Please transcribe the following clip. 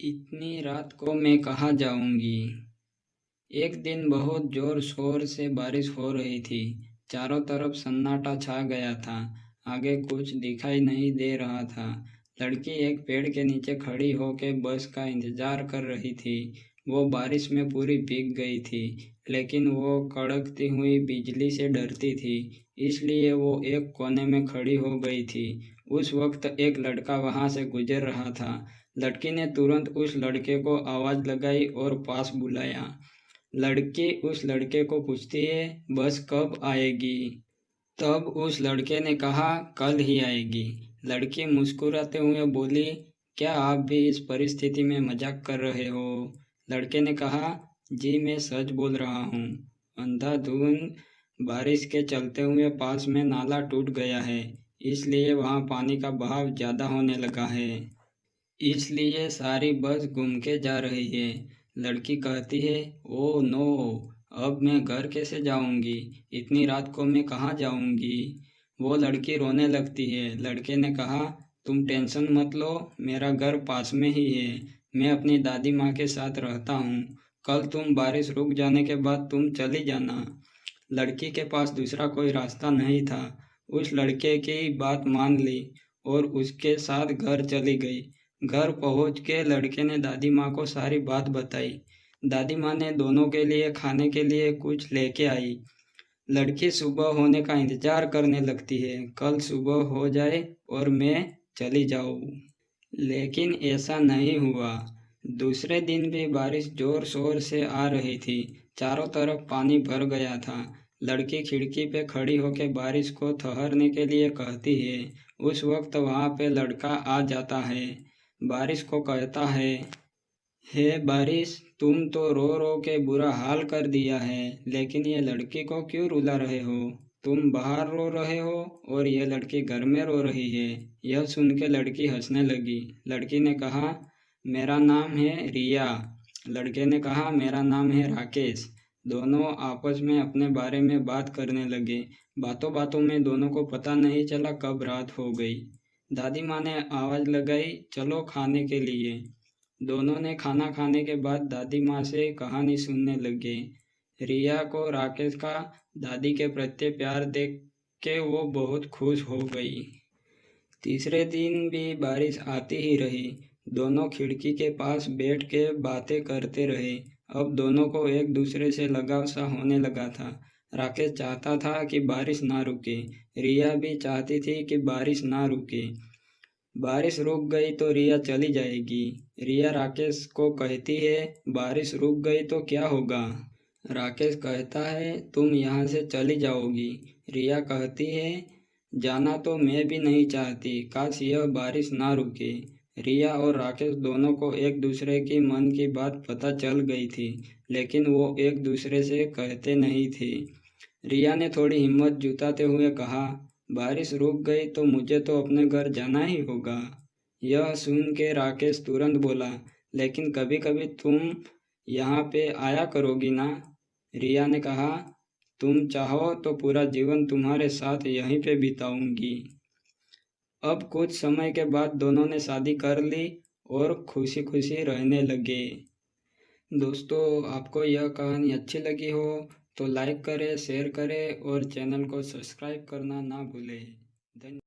इतनी रात को मैं कहाँ जाऊंगी। एक दिन बहुत जोर शोर से बारिश हो रही थी। चारों तरफ सन्नाटा छा गया था। आगे कुछ दिखाई नहीं दे रहा था। लड़की एक पेड़ के नीचे खड़ी होकर बस का इंतजार कर रही थी। वो बारिश में पूरी भीग गई थी, लेकिन वो कड़कती हुई बिजली से डरती थी, इसलिए वो एक कोने में खड़ी हो गई थी। उस वक्त एक लड़का वहां से गुजर रहा था। लड़की ने तुरंत उस लड़के को आवाज लगाई और पास बुलाया। लड़की उस लड़के को पूछती है, बस कब आएगी। तब उस लड़के ने कहा, कल ही आएगी। लड़की मुस्कुराते हुए बोली, क्या आप भी इस परिस्थिति में मजाक कर रहे हो। लड़के ने कहा, जी मैं सच बोल रहा हूँ। अंधाधुंध बारिश के चलते हुए पास में नाला टूट गया है, इसलिए वहाँ पानी का बहाव ज़्यादा होने लगा है, इसलिए सारी बस घूम के जा रही है। लड़की कहती है, ओह नो, अब मैं घर कैसे जाऊंगी। इतनी रात को मैं कहाँ जाऊंगी। वो लड़की रोने लगती है। लड़के ने कहा, तुम टेंशन मत लो, मेरा घर पास में ही है। मैं अपनी दादी माँ के साथ रहता हूँ। कल तुम बारिश रुक जाने के बाद तुम चली जाना। लड़की के पास दूसरा कोई रास्ता नहीं था। उस लड़के की बात मान ली और उसके साथ घर चली गई। घर पहुंच के लड़के ने दादी माँ को सारी बात बताई। दादी माँ ने दोनों के लिए खाने के लिए कुछ लेके आई। लड़की सुबह होने का इंतजार करने लगती है, कल सुबह हो जाए और मैं चली जाऊँ। लेकिन ऐसा नहीं हुआ। दूसरे दिन भी बारिश जोर शोर से आ रही थी। चारों तरफ पानी भर गया था। लड़की खिड़की पे खड़ी होकर बारिश को ठहरने के लिए कहती है। उस वक्त वहाँ पे लड़का आ जाता है। बारिश को कहता है, हे बारिश, तुम तो रो रो के बुरा हाल कर दिया है, लेकिन ये लड़की को क्यों रुला रहे हो। तुम बाहर रो रहे हो और ये लड़की घर में रो रही है। यह सुन के लड़की हंसने लगी। लड़की ने कहा, मेरा नाम है रिया। लड़के ने कहा, मेरा नाम है राकेश। दोनों आपस में अपने बारे में बात करने लगे। बातों बातों में दोनों को पता नहीं चला कब रात हो गई। दादी माँ ने आवाज़ लगाई, चलो खाने के लिए। दोनों ने खाना खाने के बाद दादी माँ से कहानी सुनने लगे। रिया को राकेश का दादी के प्रति प्यार देख के वो बहुत खुश हो गई। तीसरे दिन भी बारिश आती ही रही। दोनों खिड़की के पास बैठ के बातें करते रहे। अब दोनों को एक दूसरे से लगाव सा होने लगा था। राकेश चाहता था कि बारिश ना रुके। रिया भी चाहती थी कि बारिश ना रुके। बारिश रुक गई तो रिया चली जाएगी। रिया राकेश को कहती है, बारिश रुक गई तो क्या होगा। राकेश कहता है, तुम यहाँ से चली जाओगी। रिया कहती है, जाना तो मैं भी नहीं चाहती, काश यह बारिश ना रुके। रिया और राकेश दोनों को एक दूसरे की मन की बात पता चल गई थी, लेकिन वो एक दूसरे से कहते नहीं थे। रिया ने थोड़ी हिम्मत जुटाते हुए कहा, बारिश रुक गई तो मुझे तो अपने घर जाना ही होगा। यह सुन के राकेश तुरंत बोला, लेकिन कभी कभी तुम यहाँ पे आया करोगी ना। रिया ने कहा, तुम चाहो तो पूरा जीवन तुम्हारे साथ यहीं पे बिताऊंगी। अब कुछ समय के बाद दोनों ने शादी कर ली और खुशी खुशी रहने लगे। दोस्तों, आपको यह कहानी अच्छी लगी हो तो लाइक करें, शेयर करें और चैनल को सब्सक्राइब करना ना भूलें। धन्यवाद।